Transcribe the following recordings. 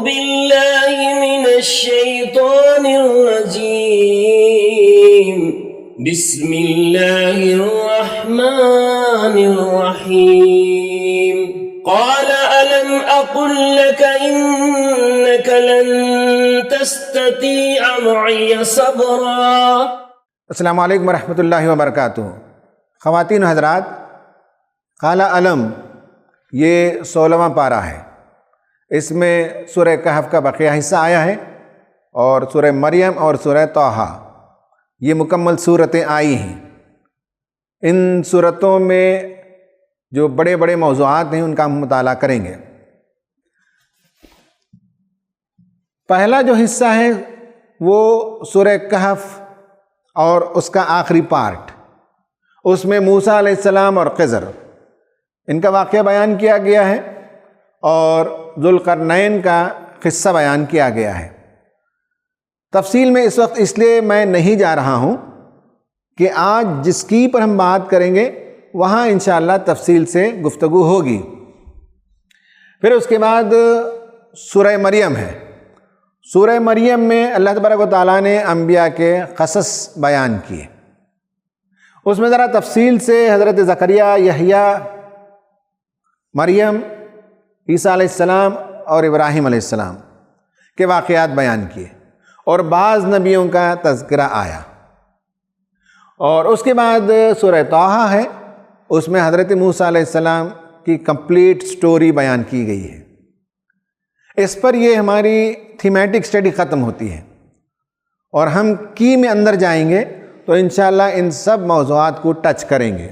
بالله من الشيطان الرجيم بسم الله الرحمن الرحيم قال ألم أقل لك إنك لن تستطيع معي صبرا۔ السلام علیکم ورحمۃ اللہ وبرکاتہ۔ خواتین و حضرات، قال علم یہ 16واں پارہ ہے۔ اس میں سورہ کہف کا بقیہ حصہ آیا ہے اور سورہ مریم اور سورہ طٰہٰ یہ مکمل صورتیں آئی ہیں۔ ان صورتوں میں جو بڑے بڑے موضوعات ہیں ان کا ہم مطالعہ کریں گے۔ پہلا جو حصہ ہے وہ سورہ کہف اور اس کا آخری پارٹ، اس میں موسیٰ علیہ السلام اور خضر ان کا واقعہ بیان کیا گیا ہے اور ذوالقرنین کا قصہ بیان کیا گیا ہے۔ تفصیل میں اس وقت اس لیے میں نہیں جا رہا ہوں کہ آج جس کی پر ہم بات کریں گے وہاں انشاءاللہ تفصیل سے گفتگو ہوگی۔ پھر اس کے بعد سورہ مریم ہے۔ سورہ مریم میں اللہ تبارک و تعالیٰ نے انبیاء کے قصص بیان کیے۔ اس میں ذرا تفصیل سے حضرت زکریا، یحییٰ، مریم، عیسیٰ علیہ السلام اور ابراہیم علیہ السلام کے واقعات بیان کیے اور بعض نبیوں کا تذکرہ آیا۔ اور اس کے بعد سورہ طٰہٰ ہے، اس میں حضرت موسیٰ علیہ السلام کی کمپلیٹ سٹوری بیان کی گئی ہے۔ اس پر یہ ہماری تھیمیٹک سٹڈی ختم ہوتی ہے اور ہم کی میں اندر جائیں گے تو انشاءاللہ ان سب موضوعات کو ٹچ کریں گے۔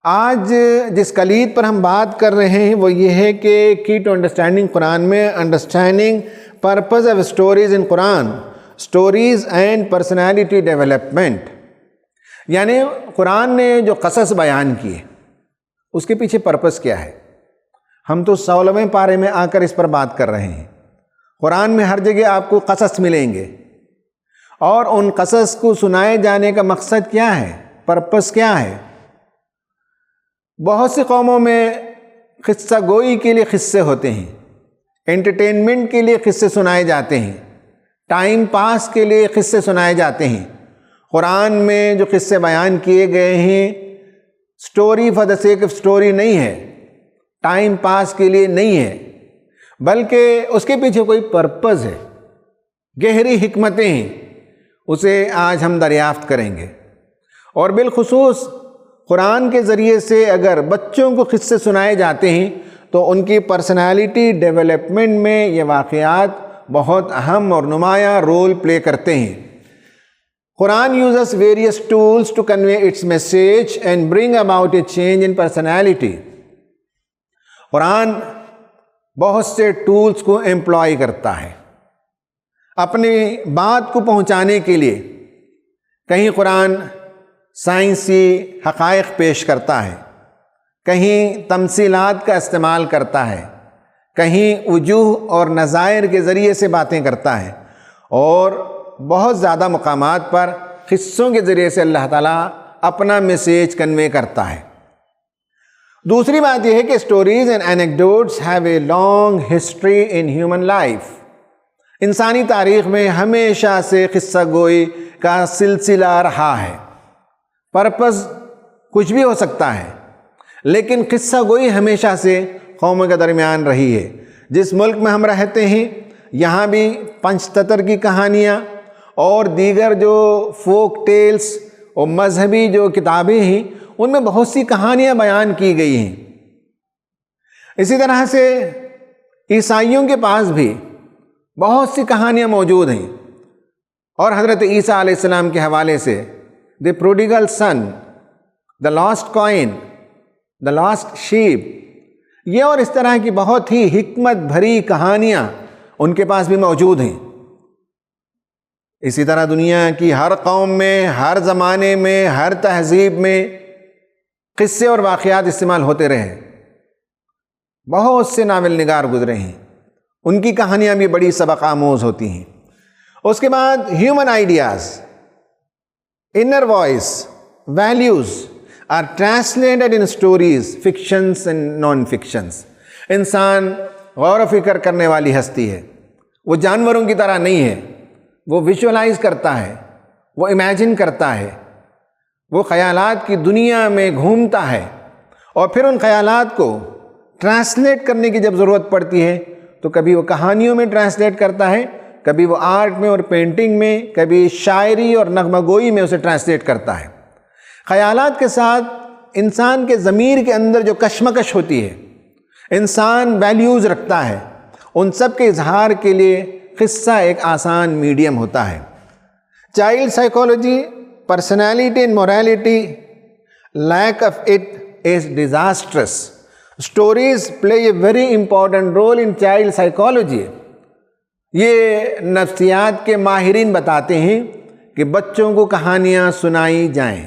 آج جس کلید پر ہم بات کر رہے ہیں وہ یہ ہے کہ کی ٹو انڈرسٹینڈنگ قرآن میں understanding purpose of stories in Quran, stories and personality development, یعنی قرآن نے جو قصص بیان کیے اس کے پیچھے پرپز کیا ہے۔ ہم تو 16ویں پارے میں آ کر اس پر بات کر رہے ہیں۔ قرآن میں ہر جگہ آپ کو قصص ملیں گے اور ان قصص کو سنائے جانے کا مقصد کیا ہے، پرپز کیا ہے۔ بہت سی قوموں میں قصہ گوئی کے لیے قصے ہوتے ہیں، انٹرٹینمنٹ کے لیے قصے سنائے جاتے ہیں، ٹائم پاس کے لیے قصے سنائے جاتے ہیں۔ قرآن میں جو قصے بیان کیے گئے ہیں story for the sake of story نہیں ہے، ٹائم پاس کے لیے نہیں ہے، بلکہ اس کے پیچھے کوئی پرپز ہے، گہری حکمتیں ہیں، اسے آج ہم دریافت کریں گے۔ اور بالخصوص قرآن کے ذریعے سے اگر بچوں کو قصے سنائے جاتے ہیں تو ان کی پرسنالٹی ڈیولپمنٹ میں یہ واقعات بہت اہم اور نمایاں رول پلے کرتے ہیں۔ قرآن uses various tools to convey its message and bring about a change in personality۔ قرآن بہت سے ٹولز کو امپلائی کرتا ہے اپنی بات کو پہنچانے کے لیے۔ کہیں قرآن سائنسی حقائق پیش کرتا ہے، کہیں تمثیلات کا استعمال کرتا ہے، کہیں وجوہ اور نظائر کے ذریعے سے باتیں کرتا ہے، اور بہت زیادہ مقامات پر قصوں کے ذریعے سے اللہ تعالیٰ اپنا میسیج کنوے کرتا ہے۔ دوسری بات یہ ہے کہ stories and anecdotes have a long history in human life. انسانی تاریخ میں ہمیشہ سے قصہ گوئی کا سلسلہ رہا ہے۔ پرپز کچھ بھی ہو سکتا ہے لیکن قصہ گوئی ہمیشہ سے قوموں کے درمیان رہی ہے۔ جس ملک میں ہم رہتے ہیں یہاں بھی پنچتتر کی کہانیاں اور دیگر جو فوک ٹیلز اور مذہبی جو کتابیں ہیں ان میں بہت سی کہانیاں بیان کی گئی ہیں۔ اسی طرح سے عیسائیوں کے پاس بھی بہت سی کہانیاں موجود ہیں، اور حضرت عیسیٰ علیہ السلام کے حوالے سے the prodigal son, the lost coin, the lost sheep, یہ اور اس طرح کی بہت ہی حکمت بھری کہانیاں ان کے پاس بھی موجود ہیں۔ اسی طرح دنیا کی ہر قوم میں، ہر زمانے میں، ہر تہذیب میں قصے اور واقعات استعمال ہوتے رہے۔ بہت سے ناول نگار گزرے ہیں، ان کی کہانیاں بھی بڑی سبق آموز ہوتی ہیں۔ اس کے بعد human ideas, inner voice, values are translated in stories, fictions and non-fictions۔ انسان غور و فکر کرنے والی ہستی ہے، وہ جانوروں کی طرح نہیں ہے، وہ ویژولائز کرتا ہے، وہ امیجن کرتا ہے، وہ خیالات کی دنیا میں گھومتا ہے، اور پھر ان خیالات کو ٹرانسلیٹ کرنے کی جب ضرورت پڑتی ہے تو کبھی وہ کہانیوں میں ٹرانسلیٹ کرتا ہے، کبھی وہ آرٹ میں اور پینٹنگ میں، کبھی شاعری اور نغمہ گوئی میں اسے ٹرانسلیٹ کرتا ہے۔ خیالات کے ساتھ انسان کے ضمیر کے اندر جو کشمکش ہوتی ہے، انسان ویلیوز رکھتا ہے، ان سب کے اظہار کے لیے قصہ ایک آسان میڈیم ہوتا ہے۔ Child psychology, personality and morality, lack of it is disastrous. Stories play a very important role in child psychology. یہ نفسیات کے ماہرین بتاتے ہیں کہ بچوں کو کہانیاں سنائی جائیں،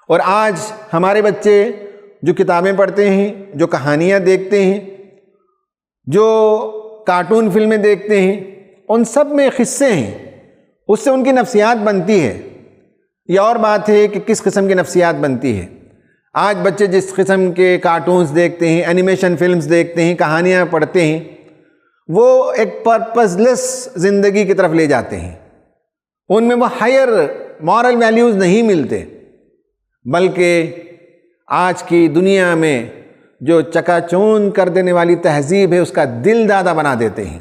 اور آج ہمارے بچے جو کتابیں پڑھتے ہیں، جو کہانیاں دیکھتے ہیں، جو کارٹون فلمیں دیکھتے ہیں، ان سب میں قصے ہیں، اس سے ان کی نفسیات بنتی ہے۔ یہ اور بات ہے کہ کس قسم کی نفسیات بنتی ہے۔ آج بچے جس قسم کے کارٹونز دیکھتے ہیں، اینیمیشن فلمز دیکھتے ہیں، کہانیاں پڑھتے ہیں، وہ ایک پرپز لیس زندگی کی طرف لے جاتے ہیں۔ ان میں وہ ہائر مورل ویلیوز نہیں ملتے، بلکہ آج کی دنیا میں جو چکا چوند کر دینے والی تہذیب ہے اس کا دل دادا بنا دیتے ہیں۔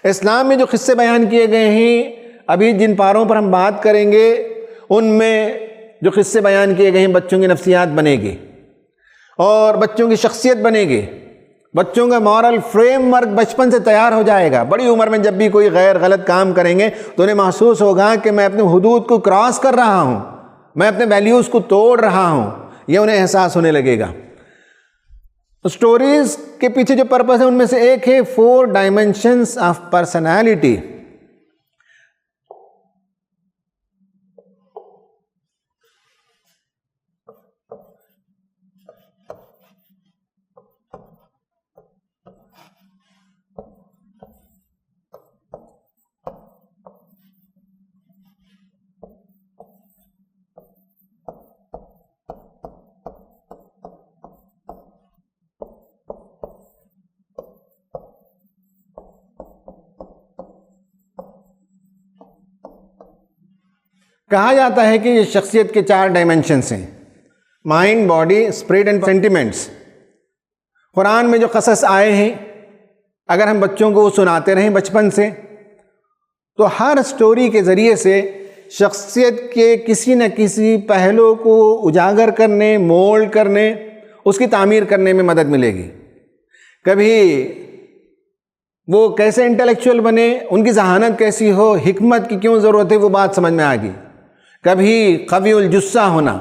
اسلام میں جو قصے بیان کیے گئے ہیں، ابھی جن پاروں پر ہم بات کریں گے، ان میں جو قصے بیان کیے گئے ہیں، بچوں کی نفسیات بنے گی اور بچوں کی شخصیت بنے گی، بچوں کا مورل فریم ورک بچپن سے تیار ہو جائے گا۔ بڑی عمر میں جب بھی کوئی غیر غلط کام کریں گے تو انہیں محسوس ہوگا کہ میں اپنے حدود کو کراس کر رہا ہوں، میں اپنے ویلیوز کو توڑ رہا ہوں، یہ انہیں احساس ہونے لگے گا۔ سٹوریز کے پیچھے جو پرپس ہے ان میں سے ایک ہے 4 ڈائمینشنز آف پرسنالٹی۔ کہا جاتا ہے کہ یہ شخصیت کے 4 ڈائمینشنز ہیں: mind, body, spirit and sentiments. قرآن میں جو قصص آئے ہیں، اگر ہم بچوں کو سناتے رہیں بچپن سے، تو ہر سٹوری کے ذریعے سے شخصیت کے کسی نہ کسی پہلو کو اجاگر کرنے، مولڈ کرنے، اس کی تعمیر کرنے میں مدد ملے گی۔ کبھی وہ کیسے انٹلیکچوئل بنے، ان کی ذہانت کیسی ہو، حکمت کی کیوں ضرورت ہے، وہ بات سمجھ میں آ گئی۔ کبھی قوی الجثہ ہونا،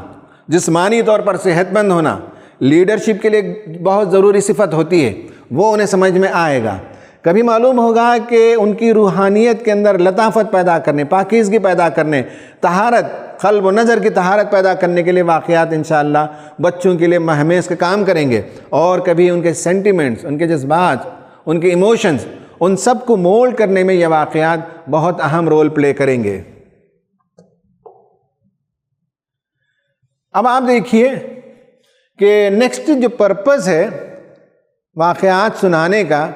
جسمانی طور پر صحت مند ہونا، لیڈرشپ کے لیے بہت ضروری صفت ہوتی ہے، وہ انہیں سمجھ میں آئے گا۔ کبھی معلوم ہوگا کہ ان کی روحانیت کے اندر لطافت پیدا کرنے، پاکیزگی پیدا کرنے، طہارت، قلب و نظر کی طہارت پیدا کرنے کے لیے واقعات انشاءاللہ بچوں کے لیے مہمیز کا کام کریں گے۔ اور کبھی ان کے سینٹیمنٹس، ان کے جذبات، ان کے ایموشنز، ان سب کو مولڈ کرنے میں یہ واقعات بہت اہم رول پلے کریں گے۔ اب آپ دیکھیے کہ نیکسٹ جو پرپز ہے واقعات سنانے کا،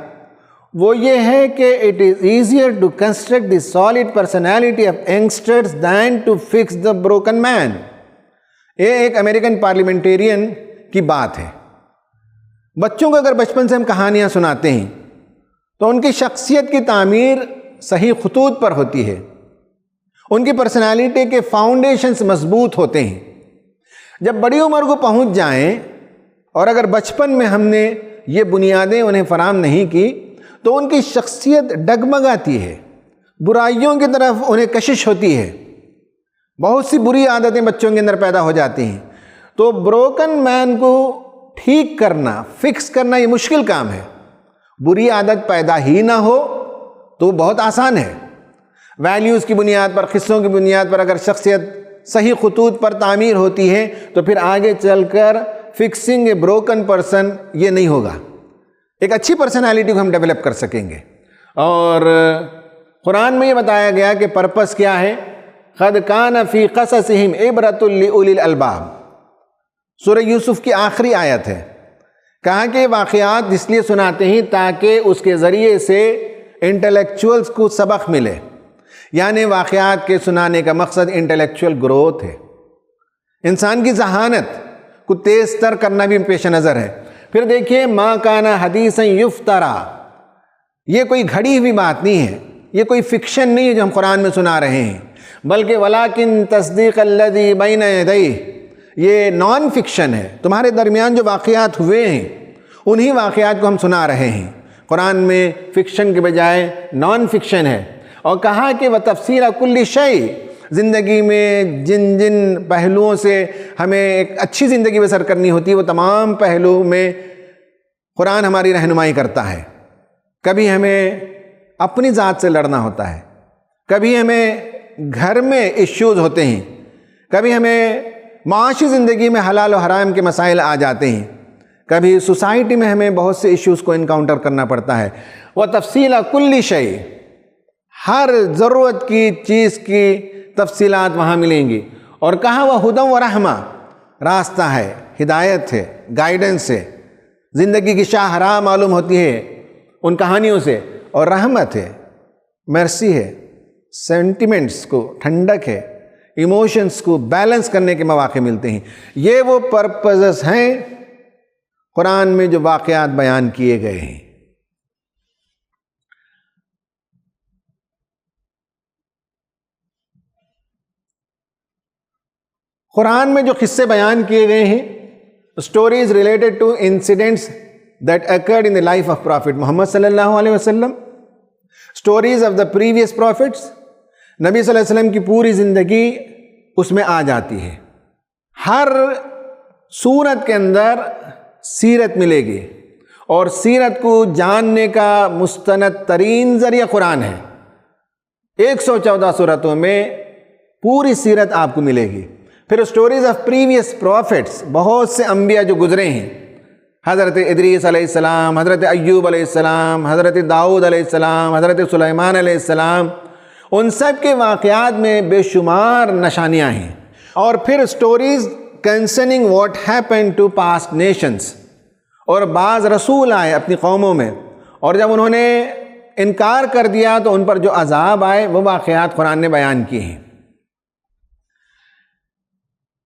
وہ یہ ہے کہ it is easier to construct the solid personality of youngsters than to fix the broken men. یہ ایک امریکن پارلیمنٹیرین کی بات ہے۔ بچوں کو اگر بچپن سے ہم کہانیاں سناتے ہیں تو ان کی شخصیت کی تعمیر صحیح خطوط پر ہوتی ہے، ان کی پرسنالٹی کے فاؤنڈیشنز مضبوط ہوتے ہیں۔ جب بڑی عمر کو پہنچ جائیں اور اگر بچپن میں ہم نے یہ بنیادیں انہیں فراہم نہیں کی تو ان کی شخصیت ڈگمگاتی ہے، برائیوں کی طرف انہیں کشش ہوتی ہے، بہت سی بری عادتیں بچوں کے اندر پیدا ہو جاتی ہیں۔ تو بروکن مین کو ٹھیک کرنا، فکس کرنا یہ مشکل کام ہے۔ بری عادت پیدا ہی نہ ہو تو بہت آسان ہے۔ ویلیوز کی بنیاد پر، قصوں کی بنیاد پر اگر شخصیت صحیح خطوط پر تعمیر ہوتی ہے تو پھر آگے چل کر فکسنگ اے بروکن پرسن یہ نہیں ہوگا۔ ایک اچھی پرسنالٹی کو ہم ڈیولپ کر سکیں گے۔ اور قرآن میں یہ بتایا گیا کہ پرپس کیا ہے، قد کان فی قصصہم عبرۃ لأولی الالباب۔ سورہ یوسف کی آخری آیت ہے کہا کہ واقعات اس لیے سناتے ہیں تاکہ اس کے ذریعے سے انٹلیکچوئلز کو سبق ملے، یعنی واقعات کے سنانے کا مقصد انٹلیکچوئل گروتھ ہے، انسان کی ذہانت کو تیز تر کرنا بھی پیش نظر ہے۔ پھر دیکھیے ما کان حدیثا یفترا، یہ کوئی گھڑی ہوئی بات نہیں ہے، یہ کوئی فکشن نہیں ہے جو ہم قرآن میں سنا رہے ہیں، بلکہ ولیکن تصدیق الذی بین یدیہ، یہ نان فکشن ہے، تمہارے درمیان جو واقعات ہوئے ہیں انہی واقعات کو ہم سنا رہے ہیں۔ قرآن میں فکشن کے بجائے نان فکشن ہے، اور کہا کہ وتفصیل کل شیء، زندگی میں جن جن پہلوؤں سے ہمیں ایک اچھی زندگی بسر کرنی ہوتی ہے وہ تمام پہلو میں قرآن ہماری رہنمائی کرتا ہے۔ کبھی ہمیں اپنی ذات سے لڑنا ہوتا ہے، کبھی ہمیں گھر میں ایشوز ہوتے ہیں، کبھی ہمیں معاشی زندگی میں حلال و حرام کے مسائل آ جاتے ہیں، کبھی سوسائٹی میں ہمیں بہت سے ایشوز کو انکاؤنٹر کرنا پڑتا ہے۔ وتفصیل کل شیء، ہر ضرورت کی چیز کی تفصیلات وہاں ملیں گی۔ اور کہا وہ ہدی و رحمہ، راستہ ہے، ہدایت ہے، گائیڈنس ہے، زندگی کی شاہراہ معلوم ہوتی ہے ان کہانیوں سے، اور رحمت ہے، مرسی ہے، سینٹیمنٹس کو ٹھنڈک ہے، ایموشنز کو بیلنس کرنے کے مواقع ملتے ہیں۔ یہ وہ پرپزز ہیں قرآن میں جو واقعات بیان کیے گئے ہیں۔ قرآن میں جو قصے بیان کیے گئے ہیں، stories related to incidents that occurred in the life of prophet Muhammad صلی اللہ علیہ وسلم، stories of the previous prophets, نبی صلی اللہ علیہ وسلم کی پوری زندگی اس میں آ جاتی ہے۔ ہر سورت کے اندر سیرت ملے گی، اور سیرت کو جاننے کا مستند ترین ذریعہ قرآن ہے۔ 114 سورتوں میں پوری سیرت آپ کو ملے گی۔ پھر اسٹوریز آف پریویس پروفٹس، بہت سے انبیاء جو گزرے ہیں، حضرت ادریس علیہ السلام، حضرت ایوب علیہ السلام، حضرت داؤد علیہ السلام، حضرت سلیمان علیہ السلام، ان سب کے واقعات میں بے شمار نشانیاں ہیں۔ اور پھر stories concerning what happen to past nations, اور بعض رسول آئے اپنی قوموں میں، اور جب انہوں نے انکار کر دیا تو ان پر جو عذاب آئے وہ واقعات قرآن نے بیان کیے ہیں۔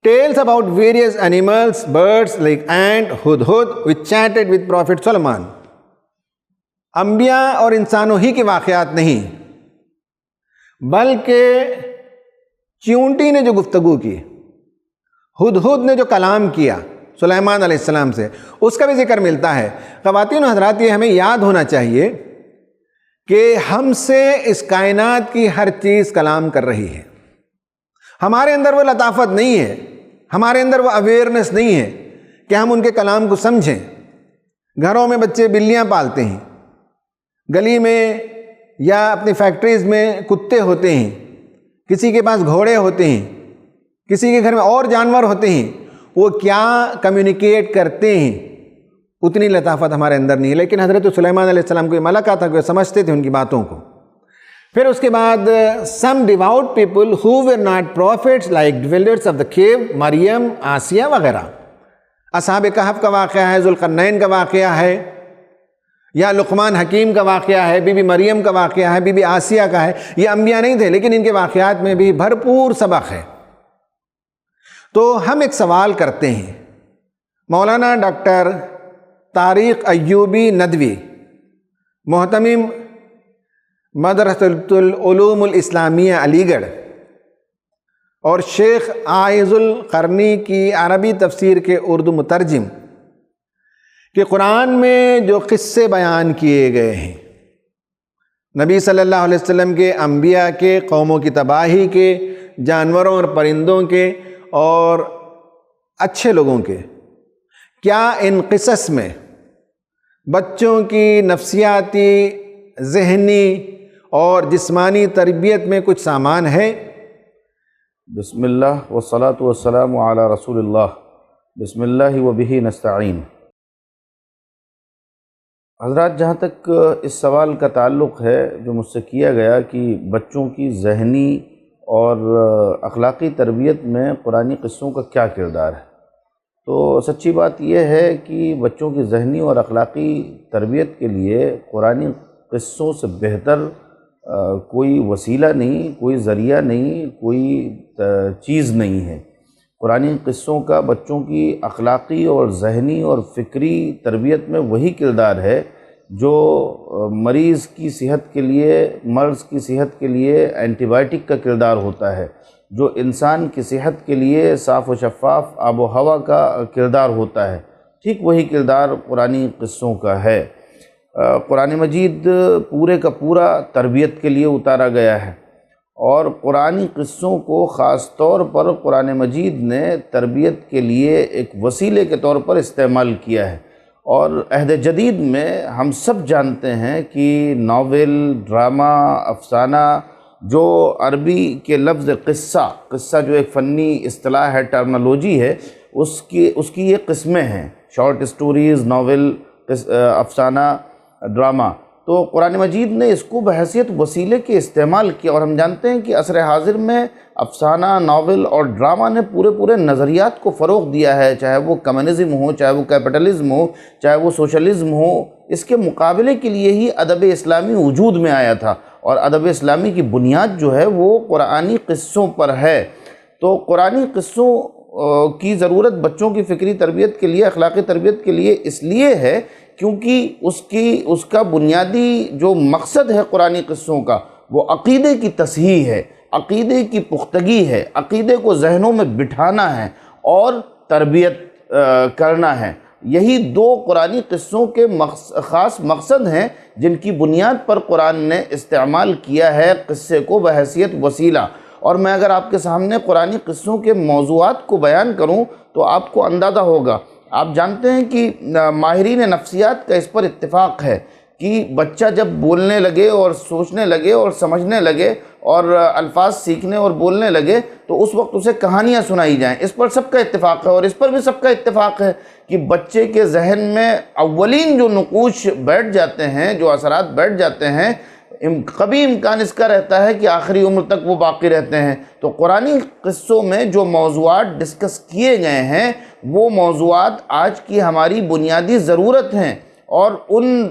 Tales about various animals, birds like ant, hudhud, which chatted with Prophet Solomon. انبیاء اور انسانوں ہی کے واقعات نہیں، بلکہ چیونٹی نے جو گفتگو کی، ہدہد نے جو کلام کیا سلیمان علیہ السلام سے، اس کا بھی ذکر ملتا ہے۔ خواتین و حضرات، یہ ہمیں یاد ہونا چاہیے کہ ہم سے اس کائنات کی ہر چیز کلام کر رہی ہے۔ ہمارے اندر وہ لطافت نہیں ہے، ہمارے اندر وہ اویئرنس نہیں ہے کہ ہم ان کے کلام کو سمجھیں۔ گھروں میں بچے بلیاں پالتے ہیں، گلی میں یا اپنی فیکٹریز میں کتے ہوتے ہیں، کسی کے پاس گھوڑے ہوتے ہیں، کسی کے گھر میں اور جانور ہوتے ہیں، وہ کیا کمیونیکیٹ کرتے ہیں اتنی لطافت ہمارے اندر نہیں ہے۔ لیکن حضرت سلیمان علیہ السلام کو یہ ملکہ تھا کہ وہ سمجھتے تھے ان کی باتوں کو۔ پھر اس کے بعد some devout people who were not prophets like dwellers of the cave، مریم، آسیہ وغیرہ۔ اصحاب کہف کا واقعہ ہے، ذوالقرنین کا واقعہ ہے، یا لقمان حکیم کا واقعہ ہے، بی بی مریم کا واقعہ ہے، بی بی آسیہ کا ہے۔ یہ انبیاء نہیں تھے، لیکن ان کے واقعات میں بھی بھرپور سبق ہے۔ تو ہم ایک سوال کرتے ہیں، مولانا ڈاکٹر طارق ایوبی ندوی، محتمم مدرسۃ العلوم الاسلامیہ علی گڑھ، اور شیخ عائض القرنی کی عربی تفسیر کے اردو مترجم، کہ قرآن میں جو قصے بیان کیے گئے ہیں نبی صلی اللہ علیہ وسلم کے، انبیاء کے، قوموں کی تباہی کے، جانوروں اور پرندوں کے اور اچھے لوگوں کے، کیا ان قصص میں بچوں کی نفسیاتی، ذہنی اور جسمانی تربیت میں کچھ سامان ہے؟ بسم اللہ والصلاة والسلام علی رسول اللہ، بسم اللہ وبہ نستعین۔ حضرات، جہاں تک اس سوال کا تعلق ہے جو مجھ سے کیا گیا کہ بچوں کی ذہنی اور اخلاقی تربیت میں قرآنی قصوں کا کیا کردار ہے، تو سچی بات یہ ہے کہ بچوں کی ذہنی اور اخلاقی تربیت کے لیے قرآنی قصوں سے بہتر کوئی وسیلہ نہیں، کوئی ذریعہ نہیں، کوئی چیز نہیں ہے۔ قرآنی قصوں کا بچوں کی اخلاقی اور ذہنی اور فکری تربیت میں وہی کردار ہے جو مریض کی صحت کے لیے، مرض کی صحت کے لیے اینٹی بائیوٹک کا کردار ہوتا ہے، جو انسان کی صحت کے لیے صاف و شفاف آب و ہوا کا کردار ہوتا ہے، ٹھیک وہی کردار قرآنی قصوں کا ہے۔ قرآن مجید پورے کا پورا تربیت کے لیے اتارا گیا ہے، اور قرآنی قصوں کو خاص طور پر قرآن مجید نے تربیت کے لیے ایک وسیلے کے طور پر استعمال کیا ہے۔ اور عہد جدید میں ہم سب جانتے ہیں کہ ناول، ڈرامہ، افسانہ، جو عربی کے لفظ قصہ جو ایک فنی اصطلاح ہے، ٹرمنالوجی ہے، اس کی یہ قسمیں ہیں: شارٹ سٹوریز، ناول، افسانہ، ڈرامہ۔ تو قرآن مجید نے اس کو بحیثیت وسیلے کے استعمال کیا، اور ہم جانتے ہیں کہ عصر حاضر میں افسانہ، ناول اور ڈرامہ نے پورے نظریات کو فروغ دیا ہے، چاہے وہ کمیونزم ہو، چاہے وہ کیپٹلزم ہو، چاہے وہ سوشلزم ہو۔ اس کے مقابلے کے لیے ہی ادب اسلامی وجود میں آیا تھا، اور ادب اسلامی کی بنیاد جو ہے وہ قرآنی قصوں پر ہے۔ تو قرآنی قصوں کی ضرورت بچوں کی فکری تربیت کے لیے، اخلاقی تربیت کے لیے اس لیے ہے کیونکہ اس کا بنیادی جو مقصد ہے قرآنی قصوں کا، وہ عقیدے کی تصحیح ہے، عقیدے کی پختگی ہے، عقیدے کو ذہنوں میں بٹھانا ہے اور تربیت کرنا ہے۔ یہی دو قرآنی قصوں کے خاص مقصد ہیں جن کی بنیاد پر قرآن نے استعمال کیا ہے قصے کو بحیثیت وسیلہ۔ اور میں اگر آپ کے سامنے قرآنی قصوں کے موضوعات کو بیان کروں تو آپ کو اندازہ ہوگا۔ آپ جانتے ہیں کہ ماہرین نفسیات کا اس پر اتفاق ہے کہ بچہ جب بولنے لگے اور سوچنے لگے اور سمجھنے لگے اور الفاظ سیکھنے اور بولنے لگے تو اس وقت اسے کہانیاں سنائی جائیں۔ اس پر سب کا اتفاق ہے، اور اس پر بھی سب کا اتفاق ہے کہ بچے کے ذہن میں اولین جو نقوش بیٹھ جاتے ہیں، جو اثرات بیٹھ جاتے ہیں، کبھی امکان اس کا رہتا ہے کہ آخری عمر تک وہ باقی رہتے ہیں۔ تو قرآنی قصوں میں جو موضوعات ڈسکس کیے گئے ہیں وہ موضوعات آج کی ہماری بنیادی ضرورت ہیں، اور ان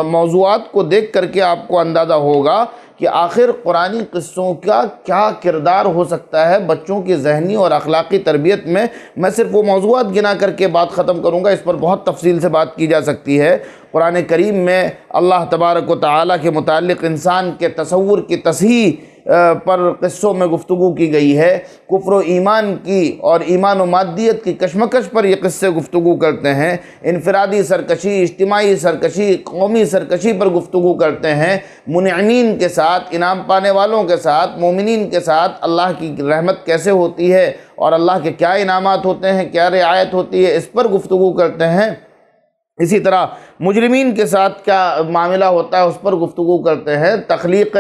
موضوعات کو دیکھ کر کے آپ کو اندازہ ہوگا کہ آخر قرآنی قصوں کا کیا کردار ہو سکتا ہے بچوں کی ذہنی اور اخلاقی تربیت میں۔ میں صرف وہ موضوعات گنا کر کے بات ختم کروں گا، اس پر بہت تفصیل سے بات کی جا سکتی ہے۔ قرآن کریم میں اللہ تبارک و تعالیٰ کے متعلق انسان کے تصور کی تصحیح پر قصوں میں گفتگو کی گئی ہے، کفر و ایمان کی اور ایمان و مادیت کی کشمکش پر یہ قصے گفتگو کرتے ہیں، انفرادی سرکشی، اجتماعی سرکشی، قومی سرکشی پر گفتگو کرتے ہیں، منعمین کے ساتھ، انعام پانے والوں کے ساتھ، مومنین کے ساتھ اللہ کی رحمت کیسے ہوتی ہے اور اللہ کے کیا انعامات ہوتے ہیں، کیا رعایت ہوتی ہے، اس پر گفتگو کرتے ہیں۔ اسی طرح مجرمین کے ساتھ کیا معاملہ ہوتا ہے اس پر گفتگو کرتے ہیں، تخلیق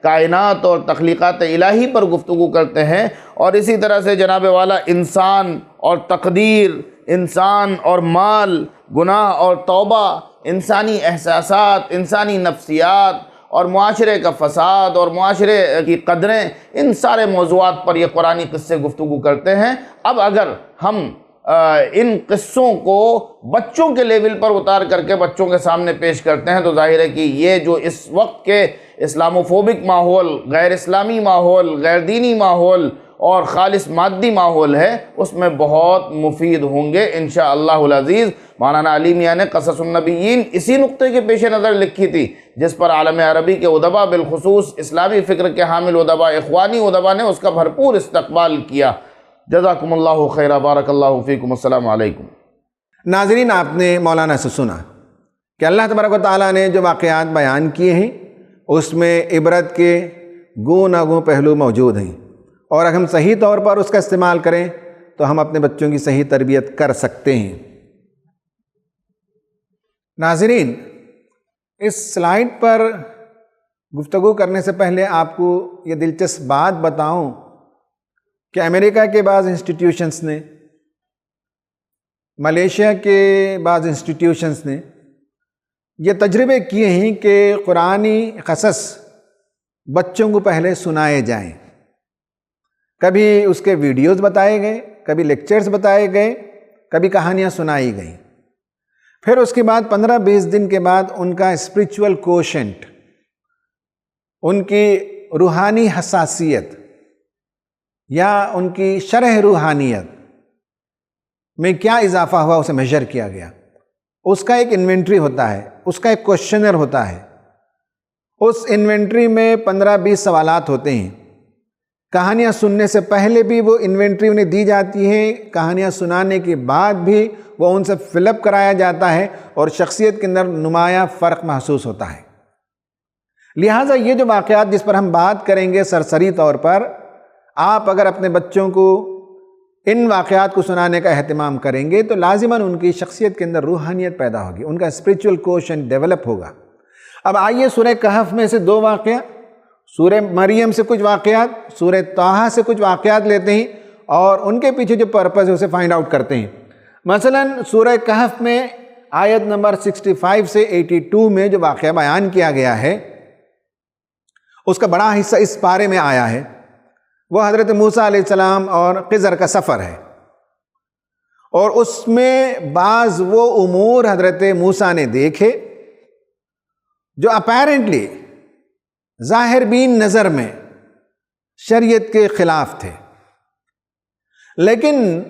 کائنات اور تخلیقات الہی پر گفتگو کرتے ہیں، اور اسی طرح سے جناب والا انسان اور تقدیر، انسان اور مال، گناہ اور توبہ، انسانی احساسات، انسانی نفسیات اور معاشرے کا فساد اور معاشرے کی قدریں، ان سارے موضوعات پر یہ قرآنی قصے گفتگو کرتے ہیں۔ اب اگر ہم ان قصوں کو بچوں کے لیول پر اتار کر کے بچوں کے سامنے پیش کرتے ہیں تو ظاہر ہے کہ یہ جو اس وقت کے اسلاموفوبک ماحول، غیر اسلامی ماحول، غیر دینی ماحول اور خالص مادی ماحول ہے، اس میں بہت مفید ہوں گے انشاءاللہ العزیز۔ مولانا علی میاں نے قصص النبیین اسی نقطے کے پیش نظر لکھی تھی جس پر عالم عربی کے ادبا، بالخصوص اسلامی فکر کے حامل ادبا، اخوانی ادبا نے اس کا بھرپور استقبال کیا۔ جزاکم اللہ خیرہ، بارک اللہ فیکم، السلام علیکم۔ ناظرین، آپ نے مولانا سے سنا کہ اللہ تبارک و تعالیٰ نے جو واقعات بیان کیے ہیں اس میں عبرت کے گوں نہ گوں پہلو موجود ہیں، اور اگر ہم صحیح طور پر اس کا استعمال کریں تو ہم اپنے بچوں کی صحیح تربیت کر سکتے ہیں۔ ناظرین، اس سلائیڈ پر گفتگو کرنے سے پہلے آپ کو یہ دلچسپ بات بتاؤں کہ امریکہ کے بعض انسٹیٹیوشنز نے، ملیشیا کے بعض انسٹیٹیوشنز نے یہ تجربے کیے ہیں کہ قرآنی قصص بچوں کو پہلے سنائے جائیں۔ کبھی اس کے ویڈیوز بتائے گئے، کبھی لیکچرز بتائے گئے، کبھی کہانیاں سنائی گئیں. پھر اس کے بعد 15-20 دن کے بعد ان کا اسپریچول کوشنٹ، ان کی روحانی حساسیت یا ان کی شرح روحانیت میں کیا اضافہ ہوا اسے میجر کیا گیا. اس کا ایک انوینٹری ہوتا ہے، اس کا ایک کوشچنر ہوتا ہے. اس انوینٹری میں 15-20 سوالات ہوتے ہیں. کہانیاں سننے سے پہلے بھی وہ انوینٹری انہیں دی جاتی ہے، کہانیاں سنانے کے بعد بھی وہ ان سے فل اپ کرایا جاتا ہے اور شخصیت کے اندر نمایاں فرق محسوس ہوتا ہے. لہٰذا یہ جو واقعات جس پر ہم بات کریں گے سرسری طور پر، آپ اگر اپنے بچوں کو ان واقعات کو سنانے کا اہتمام کریں گے تو لازماً ان کی شخصیت کے اندر روحانیت پیدا ہوگی، ان کا اسپریچول کوشن ڈیولپ ہوگا. اب آئیے سورہ کہف میں سے 2 واقعہ، سورہ مریم سے کچھ واقعات، سورہ طٰہٰ سے کچھ واقعات لیتے ہیں اور ان کے پیچھے جو پرپس ہے اسے فائنڈ آؤٹ کرتے ہیں. مثلاً سورہ کہف میں آیت نمبر 65 سے 82 میں جو واقعہ بیان کیا گیا ہے اس کا بڑا حصہ اس پارے میں آیا ہے. وہ حضرت موسیٰ علیہ السلام اور خضر کا سفر ہے، اور اس میں بعض وہ امور حضرت موسیٰ نے دیکھے جو اپیرنٹلی ظاہر بین نظر میں شریعت کے خلاف تھے. لیکن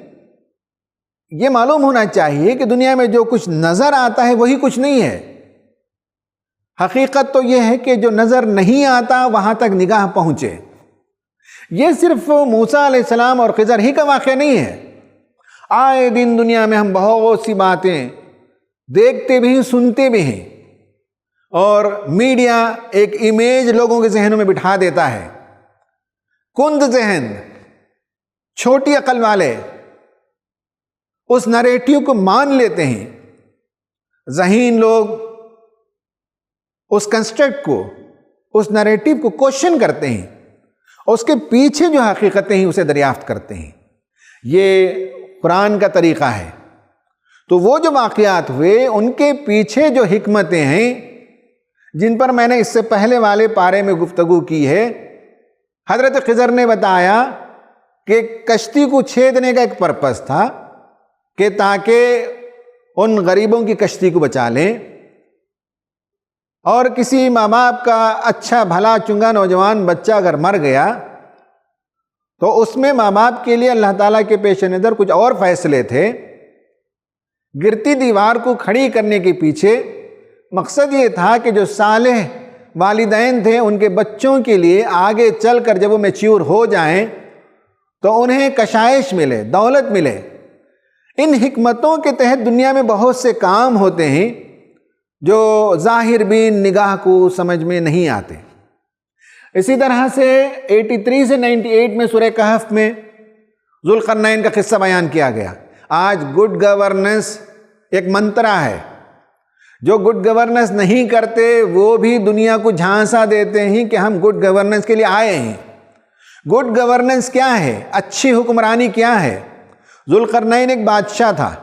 یہ معلوم ہونا چاہیے کہ دنیا میں جو کچھ نظر آتا ہے وہی کچھ نہیں ہے. حقیقت تو یہ ہے کہ جو نظر نہیں آتا وہاں تک نگاہ پہنچے. یہ صرف موسیٰ علیہ السلام اور خضر ہی کا واقعہ نہیں ہے. آئے دن دنیا میں ہم بہت سی باتیں دیکھتے بھی ہیں، سنتے بھی ہیں، اور میڈیا ایک امیج لوگوں کے ذہنوں میں بٹھا دیتا ہے. کند ذہن، چھوٹی عقل والے اس نریٹیو کو مان لیتے ہیں. ذہین لوگ اس کنسٹرکٹ کو، اس نریٹیو کو کوشچن کرتے ہیں، اس کے پیچھے جو حقیقتیں ہیں اسے دریافت کرتے ہیں. یہ قرآن کا طریقہ ہے. تو وہ جو واقعات ہوئے ان کے پیچھے جو حکمتیں ہیں جن پر میں نے اس سے پہلے والے پارے میں گفتگو کی ہے، حضرت خضر نے بتایا کہ کشتی کو چھیدنے کا ایک پرپس تھا کہ تاکہ ان غریبوں کی کشتی کو بچا لیں، اور کسی ماں باپ کا اچھا بھلا چنگا نوجوان بچہ اگر مر گیا تو اس میں ماں باپ کے لیے اللہ تعالیٰ کے پیش نظر کچھ اور فیصلے تھے. گرتی دیوار کو کھڑی کرنے کے پیچھے مقصد یہ تھا کہ جو صالح والدین تھے ان کے بچوں کے لیے آگے چل کر جب وہ میچیور ہو جائیں تو انہیں کشائش ملے، دولت ملے. ان حکمتوں کے تحت دنیا میں بہت سے کام ہوتے ہیں جو ظاہر بین نگاہ کو سمجھ میں نہیں آتے. اسی طرح سے 83 سے 98 میں سورہ کہف میں ذوالقرنین کا قصہ بیان کیا گیا. آج گڈ گورننس ایک منترا ہے. جو گڈ گورننس نہیں کرتے وہ بھی دنیا کو جھانسا دیتے ہیں کہ ہم گڈ گورننس کے لیے آئے ہیں. گڈ گورننس کیا ہے؟ اچھی حکمرانی کیا ہے؟ ذوالقرنین ایک بادشاہ تھا.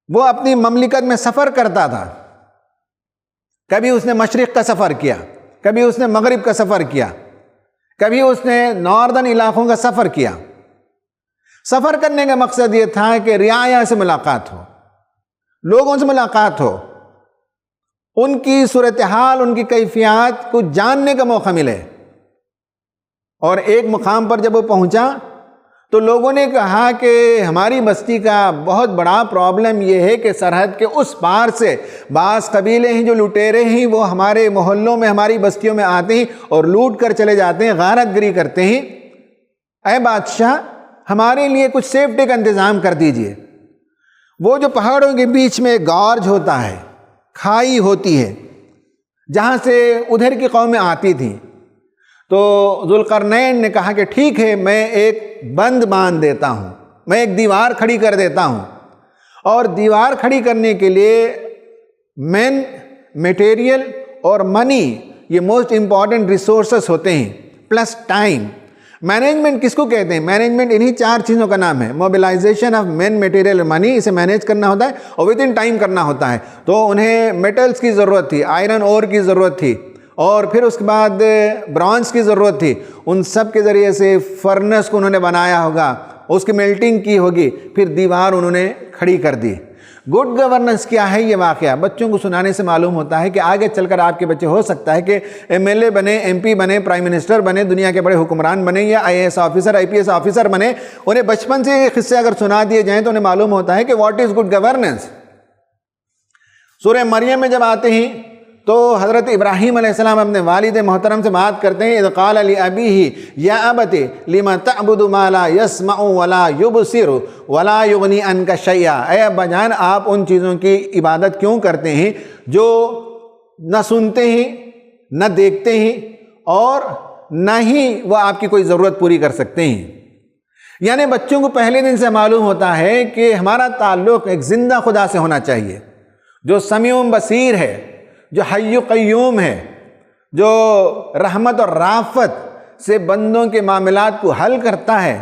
وہ اپنی مملکت میں سفر کرتا تھا. کبھی اس نے مشرق کا سفر کیا، کبھی اس نے مغرب کا سفر کیا، کبھی اس نے ناردن علاقوں کا سفر کیا. سفر کرنے کا مقصد یہ تھا کہ رعایا سے ملاقات ہو، لوگوں سے ملاقات ہو، ان کی صورتحال، ان کی کیفیات کو جاننے کا موقع ملے. اور ایک مقام پر جب وہ پہنچا تو لوگوں نے کہا کہ ہماری بستی کا بہت بڑا پرابلم یہ ہے کہ سرحد کے اس پار سے بعض قبیلے ہیں جو لٹیرے ہیں، وہ ہمارے محلوں میں، ہماری بستیوں میں آتے ہیں اور لوٹ کر چلے جاتے ہیں، غارت گری کرتے ہیں. اے بادشاہ، ہمارے لیے کچھ سیفٹی کا انتظام کر دیجئے. وہ جو پہاڑوں کے بیچ میں گارج ہوتا ہے، کھائی ہوتی ہے جہاں سے ادھر کی قومیں آتی تھیں، تو ذوالقرنین نے کہا کہ ٹھیک ہے، میں ایک بند باندھ دیتا ہوں، میں ایک دیوار کھڑی کر دیتا ہوں. اور دیوار کھڑی کرنے کے لیے مین، میٹیریل اور منی یہ موسٹ امپورٹنٹ ریسورسز ہوتے ہیں، پلس ٹائم. مینجمنٹ کس کو کہتے ہیں؟ مینجمنٹ انہی 4 چیزوں کا نام ہے. موبلائزیشن آف مین، میٹیریل اور منی، اسے مینیج کرنا ہوتا ہے اور ود ان ٹائم کرنا ہوتا ہے. تو انہیں میٹلز کی ضرورت تھی، آئرن اور کی ضرورت تھی، اور پھر اس کے بعد برانز کی ضرورت تھی. ان سب کے ذریعے سے فرنس کو انہوں نے بنایا ہوگا، اس کی میلٹنگ کی ہوگی، پھر دیوار انہوں نے کھڑی کر دی۔ گڈ گورننس کیا ہے؟ یہ واقعہ بچوں کو سنانے سے معلوم ہوتا ہے کہ آگے چل کر آپ کے بچے ہو سکتا ہے کہ MLA بنے، MP بنے، پرائم منسٹر بنے، دنیا کے بڑے حکمران بنے، یا IAS آفیسر، IPS آفیسر بنے۔ انہیں بچپن سے یہ قصے اگر سنا دیے جائیں تو انہیں معلوم ہوتا ہے کہ واٹ از گڈ گورننس۔ سورہ مریم میں جب آتے ہیں تو حضرت ابراہیم علیہ السلام اپنے والد محترم سے بات کرتے ہیں، اذ قال لأبیہ یا ابت لم تعبد ما لا يسمع ولا يبصر ولا یغنی عنک شیئا، اے ابا جان آپ ان چیزوں کی عبادت کیوں کرتے ہیں جو نہ سنتے ہیں، نہ دیکھتے ہیں، اور نہ ہی وہ آپ کی کوئی ضرورت پوری کر سکتے ہیں۔ یعنی بچوں کو پہلے دن سے معلوم ہوتا ہے کہ ہمارا تعلق ایک زندہ خدا سے ہونا چاہیے، جو سمیع بصیر ہے، جو حی قیوم ہے، جو رحمت اور رافت سے بندوں کے معاملات کو حل کرتا ہے۔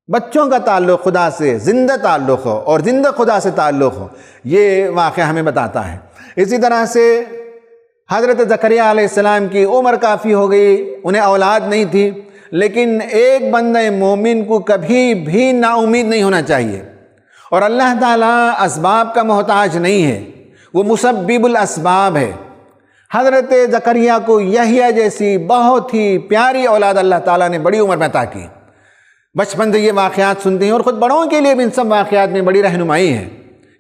بچوں کا تعلق خدا سے زندہ تعلق ہو اور زندہ خدا سے تعلق ہو، یہ واقعہ ہمیں بتاتا ہے۔ اسی طرح سے حضرت زکریہ علیہ السلام کی عمر کافی ہو گئی، انہیں اولاد نہیں تھی، لیکن ایک بندہ مومن کو کبھی بھی نا امید نہیں ہونا چاہیے، اور اللہ تعالیٰ اسباب کا محتاج نہیں ہے، وہ مسبب الاسباب ہے۔ حضرت زکریہ کو یحییٰ جیسی بہت ہی پیاری اولاد اللہ تعالیٰ نے بڑی عمر میں عطا کی۔ بچپن سے یہ واقعات سنتے ہیں، اور خود بڑوں کے لیے بھی ان سب واقعات میں بڑی رہنمائی ہے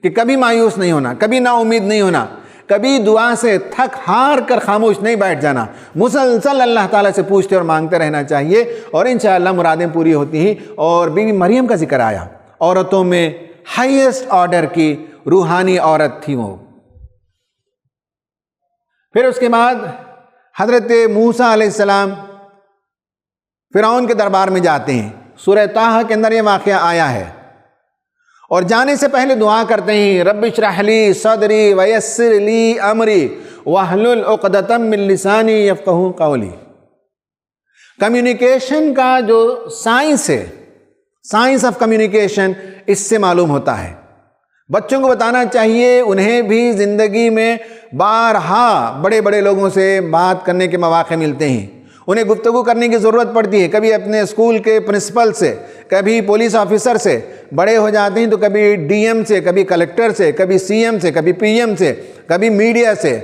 کہ کبھی مایوس نہیں ہونا، کبھی نا امید نہیں ہونا، کبھی دعا سے تھک ہار کر خاموش نہیں بیٹھ جانا، مسلسل اللہ تعالیٰ سے پوچھتے اور مانگتے رہنا چاہیے، اور انشاءاللہ مرادیں پوری ہوتی ہیں۔ اور بی بی مریم کا ذکر آیا، عورتوں میں ہائیسٹ آرڈر کی روحانی عورت تھی وہ۔ پھر اس کے بعد حضرت موسیٰ علیہ السلام فرعون کے دربار میں جاتے ہیں، سورہ طٰہٰ کے اندر یہ واقعہ آیا ہے، اور جانے سے پہلے دعا کرتے ہیں، رب اشرح لی صدری ویسر لی امری واحلل عقدۃ من لسانی یفقہوا قولی۔ کمیونیکیشن کا جو سائنس ہے، سائنس آف کمیونیکیشن، اس سے معلوم ہوتا ہے۔ بچوں کو بتانا چاہیے، انہیں بھی زندگی میں بارہا بڑے بڑے لوگوں سے بات کرنے کے مواقع ملتے ہیں، انہیں گفتگو کرنے کی ضرورت پڑتی ہے، کبھی اپنے اسکول کے پرنسپل سے، کبھی پولیس آفیسر سے، بڑے ہو جاتے ہیں تو کبھی DM سے، کبھی کلکٹر سے، کبھی CM سے، کبھی PM سے، کبھی میڈیا سے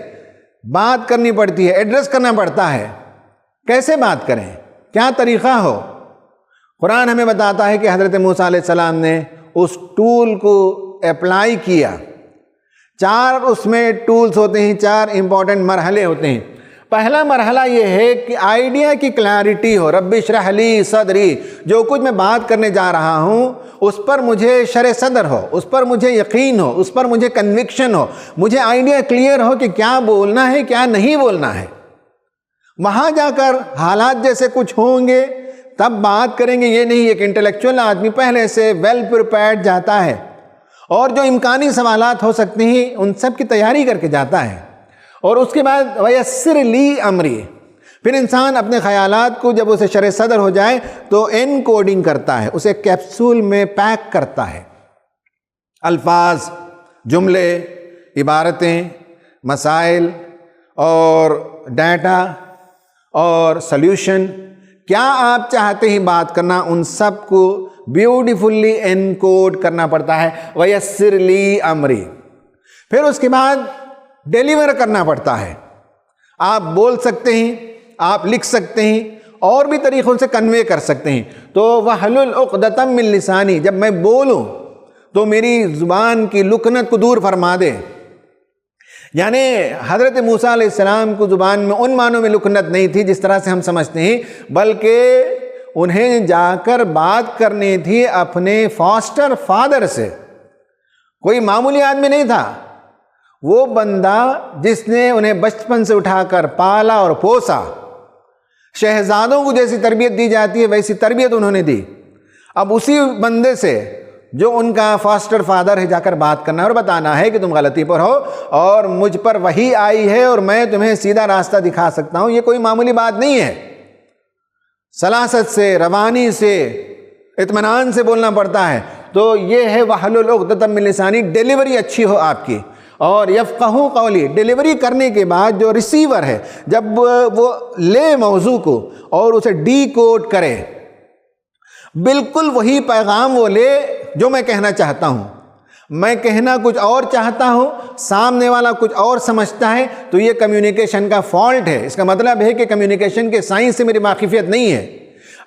بات کرنی پڑتی ہے، ایڈریس کرنا پڑتا ہے۔ کیسے بات کریں، کیا طریقہ ہو؟ قرآن ہمیں بتاتا ہے کہ حضرت موسیٰ علیہ السلام نے اس ٹول کو اپلائی کیا۔ 4 اس میں ٹولز ہوتے ہیں، 4 امپورٹنٹ مرحلے ہوتے ہیں۔ پہلا مرحلہ یہ ہے کہ آئیڈیا کی کلیئرٹی ہو، رب اشرح لی صدری، جو کچھ میں بات کرنے جا رہا ہوں اس پر مجھے شرح صدر ہو، اس پر مجھے یقین ہو، اس پر مجھے کنوکشن ہو، مجھے آئیڈیا کلیئر ہو کہ کیا بولنا ہے، کیا نہیں بولنا ہے۔ وہاں جا کر حالات جیسے کچھ ہوں گے تب بات کریں گے، یہ نہیں ایک انٹلیکچوئل آدمی پہلے سے ویل پریپیئرڈ جاتا ہے، اور جو امکانی سوالات ہو سکتے ہیں ان سب کی تیاری کر کے جاتا ہے۔ اور اس کے بعد ویسر لی امری، پھر انسان اپنے خیالات کو جب اسے شرح صدر ہو جائے تو ان کوڈنگ کرتا ہے، اسے کیپسول میں پیک کرتا ہے، الفاظ، جملے، عبارتیں، مسائل اور ڈیٹا اور سلیوشن، کیا آپ چاہتے ہیں بات کرنا، ان سب کو بیوٹیفلی انکوڈ کرنا پڑتا ہے، ویسر لی امری۔ پھر اس کے بعد ڈیلیور کرنا پڑتا ہے۔ آپ بول سکتے ہیں، آپ لکھ سکتے ہیں، اور بھی طریقوں سے کنوے کر سکتے ہیں۔ تو وَحْلُلْ عُقْدَةً مِّن لِّسَانِي، جب میں بولوں تو میری زبان کی لکنت کو دور فرما دے۔ یعنی حضرت موسیٰ علیہ السلام کو زبان میں ان معنوں میں لکنت نہیں تھی جس طرح سے ہم سمجھتے ہیں، بلکہ انہیں جا کر بات کرنی تھی اپنے فاسٹر فادر سے، کوئی معمولی آدمی نہیں تھا، وہ بندہ جس نے انہیں بچپن سے اٹھا کر پالا اور پوسا، شہزادوں کو جیسی تربیت دی جاتی ہے ویسی تربیت انہوں نے دی۔ اب اسی بندے سے جو ان کا فاسٹر فادر ہے جا کر بات کرنا اور بتانا ہے کہ تم غلطی پر ہو اور مجھ پر وحی آئی ہے اور میں تمہیں سیدھا راستہ دکھا سکتا ہوں، یہ کوئی معمولی بات نہیں ہے۔ سلاست سے، روانی سے، اطمینان سے بولنا پڑتا ہے۔ تو یہ ہے وَحْلُلْ عُقْدَةً مِّن لِّسَانِي، ڈیلیوری اچھی ہو آپ کی، اور یفقہوا قولی، ڈیلیوری کرنے کے بعد جو ریسیور ہے جب وہ لے موضوع کو اور اسے ڈی کوڈ کرے، بالکل وہی پیغام وہ لے جو میں کہنا چاہتا ہوں. میں کہنا کچھ اور چاہتا ہوں, سامنے والا کچھ اور سمجھتا ہے, تو یہ کمیونیکیشن کا فالٹ ہے. اس کا مطلب ہے کہ کمیونیکیشن کے سائنس سے میری واقفیت نہیں ہے.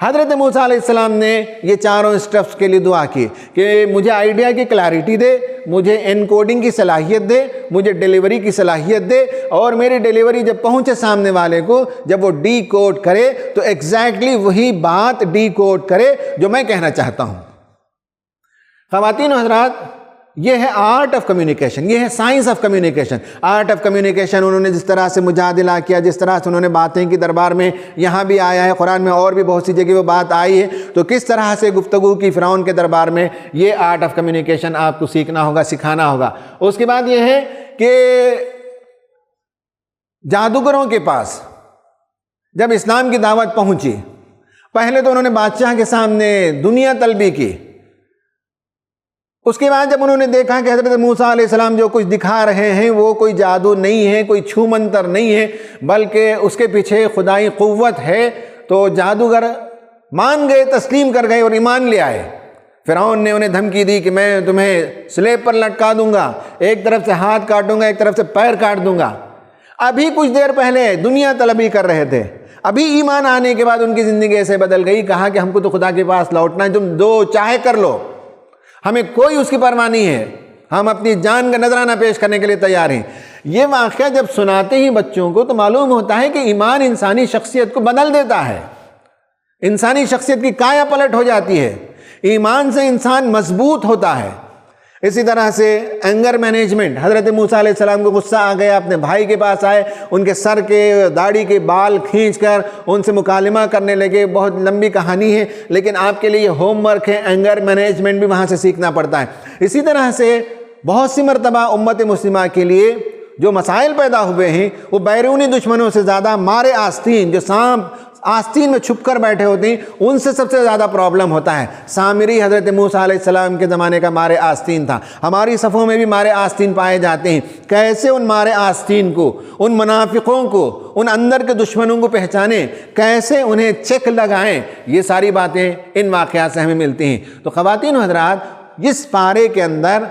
حضرت موسیٰ علیہ السلام نے یہ چاروں اسٹیپس کے لیے دعا کی کہ مجھے آئیڈیا کی کلیئرٹی دے, مجھے انکوڈنگ کی صلاحیت دے, مجھے ڈیلیوری کی صلاحیت دے, اور میری ڈیلیوری جب پہنچے سامنے والے کو, جب وہ ڈی کوڈ کرے تو ایگزیکٹلی وہی بات ڈی کوڈ کرے جو میں کہنا چاہتا ہوں. خواتین و حضرات, یہ ہے آرٹ آف کمیونیکیشن, یہ ہے science of communication. Art of communication انہوں نے جس طرح سے مجادلہ کیا, جس طرح سے انہوں نے باتیں کی دربار میں, یہاں بھی آیا ہے, قرآن میں اور بھی بہت سی جگہ وہ بات آئی ہے, تو کس طرح سے گفتگو کی فرعون کے دربار میں, یہ آرٹ آف کمیونیکیشن آپ کو سیکھنا ہوگا, سکھانا ہوگا. اس کے بعد یہ ہے کہ جادوگروں کے پاس جب اسلام کی دعوت پہنچی, پہلے تو انہوں نے بادشاہ کے سامنے دنیا طلبی کی. اس کے بعد جب انہوں نے دیکھا کہ حضرت موسیٰ علیہ السلام جو کچھ دکھا رہے ہیں وہ کوئی جادو نہیں ہے, کوئی چھو منتر نہیں ہے, بلکہ اس کے پیچھے خدائی قوت ہے, تو جادوگر مان گئے, تسلیم کر گئے اور ایمان لے آئے. فرعون نے انہیں دھمکی دی کہ میں تمہیں سلیب پر لٹکا دوں گا, ایک طرف سے ہاتھ کاٹوں گا, ایک طرف سے پیر کاٹ دوں گا. ابھی کچھ دیر پہلے دنیا طلبی کر رہے تھے, ابھی ایمان آنے کے بعد ان کی زندگی ایسے بدل گئی. کہا کہ ہم کو تو خدا کے پاس لوٹنا ہے, تم جو چاہے کر لو, ہمیں کوئی اس کی پرواہ نہیں ہے, ہم اپنی جان کا نذرانہ پیش کرنے کے لیے تیار ہیں. یہ واقعہ جب سناتے ہی بچوں کو تو معلوم ہوتا ہے کہ ایمان انسانی شخصیت کو بدل دیتا ہے, انسانی شخصیت کی کایا پلٹ ہو جاتی ہے, ایمان سے انسان مضبوط ہوتا ہے. اسی طرح سے اینگر مینجمنٹ, حضرت موسیٰ علیہ السلام کو غصہ آ گیا, اپنے بھائی کے پاس آئے, ان کے سر کے داڑھی کے بال کھینچ کر ان سے مکالمہ کرنے لگے. بہت لمبی کہانی ہے, لیکن آپ کے لیے یہ ہوم ورک ہے, اینگر مینجمنٹ بھی وہاں سے سیکھنا پڑتا ہے. اسی طرح سے بہت سی مرتبہ امت مسلمہ کے لیے جو مسائل پیدا ہوئے ہیں وہ بیرونی دشمنوں سے زیادہ مارے آستین, جو سانپ آستین میں چھپ کر بیٹھے ہوتے ہیں, ان سے سب سے زیادہ پرابلم ہوتا ہے. سامری حضرت موسیٰ علیہ السلام کے زمانے کا مارے آستین تھا. ہماری صفوں میں بھی مارے آستین پائے جاتے ہیں. کیسے ان مارے آستین کو, ان منافقوں کو, ان اندر کے دشمنوں کو پہچانیں, کیسے انہیں چیک لگائیں, یہ ساری باتیں ان واقعات سے ہمیں ملتی ہیں. تو خواتین و حضرات, اس پارے کے اندر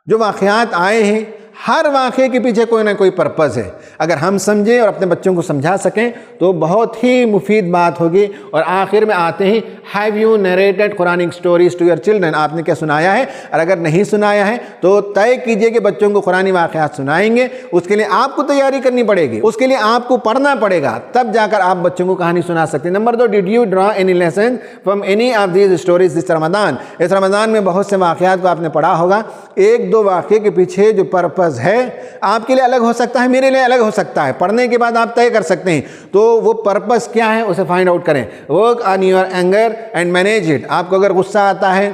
جو واقعات آئے ہیں, ہر واقعے کے پیچھے کوئی نہ کوئی پرپز ہے. اگر ہم سمجھیں اور اپنے بچوں کو سمجھا سکیں تو بہت ہی مفید بات ہوگی. اور آخر میں آتے ہیں, have you narrated Quranic stories to your children, آپ نے کیا سنایا ہے؟ اور اگر نہیں سنایا ہے تو طے کیجئے کہ بچوں کو قرآنی واقعات سنائیں گے. اس کے لیے آپ کو تیاری کرنی پڑے گی, اس کے لیے آپ کو پڑھنا پڑے گا, تب جا کر آپ بچوں کو کہانی سنا سکتے ہیں. نمبر 2, did you draw any lesson from any of these stories this Ramadan? اس رمضان میں بہت سے واقعات کو آپ نے پڑھا ہوگا. ایک دو واقعے کے پیچھے جو پرپز ہے آپ کے لیے الگ ہو سکتا ہے, میرے لیے الگ ہو سکتا ہے. پڑھنے کے بعد آپ طے کر سکتے ہیں. تو وہ پرپز کیا ہے اسے فائنڈ آؤٹ کریں. Work on your anger and manage it. آپ کو اگر غصہ آتا ہے,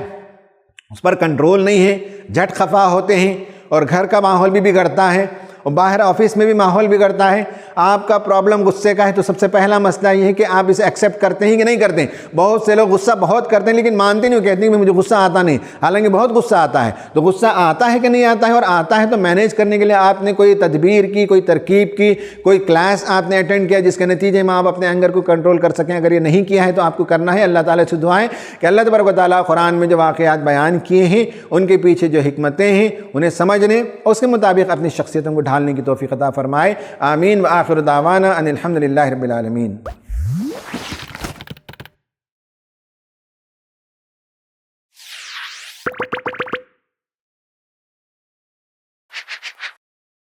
اس پر کنٹرول نہیں ہے, جھٹ خفا ہوتے ہیں, اور گھر کا ماحول بھی بگڑتا ہے, اور باہر آفس میں بھی ماحول بگڑتا ہے, آپ کا پرابلم غصے کا ہے, تو سب سے پہلا مسئلہ یہ ہے کہ آپ اسے ایکسیپٹ کرتے ہیں کہ نہیں کرتے ہیں. بہت سے لوگ غصہ بہت کرتے ہیں لیکن مانتے نہیں, کہتے ہیں کہ مجھے غصہ آتا نہیں, حالانکہ بہت غصہ آتا ہے. تو غصہ آتا ہے کہ نہیں آتا ہے, اور آتا ہے تو مینیج کرنے کے لیے آپ نے کوئی تدبیر کی, کوئی ترکیب کی, کوئی کلاس آپ نے اٹینڈ کیا جس کے نتیجے میں آپ اپنے اینگر کو کنٹرول کر سکیں. اگر یہ نہیں کیا ہے تو آپ کو کرنا ہے اللہ تعالیٰ سے دعائیں کہ اللہ تبارک و تعالیٰ قرآن میں جو واقعات بیان کیے ہیں ان کے پیچھے جو حکمتیں ہیں انہیں سمجھنے اور اس کے مطابق اپنی شخصیتوں کو ڈھالنے کی توفیق عطا فرمائے. آمین. وآخر دعوانا ان الحمد للہ رب العالمین.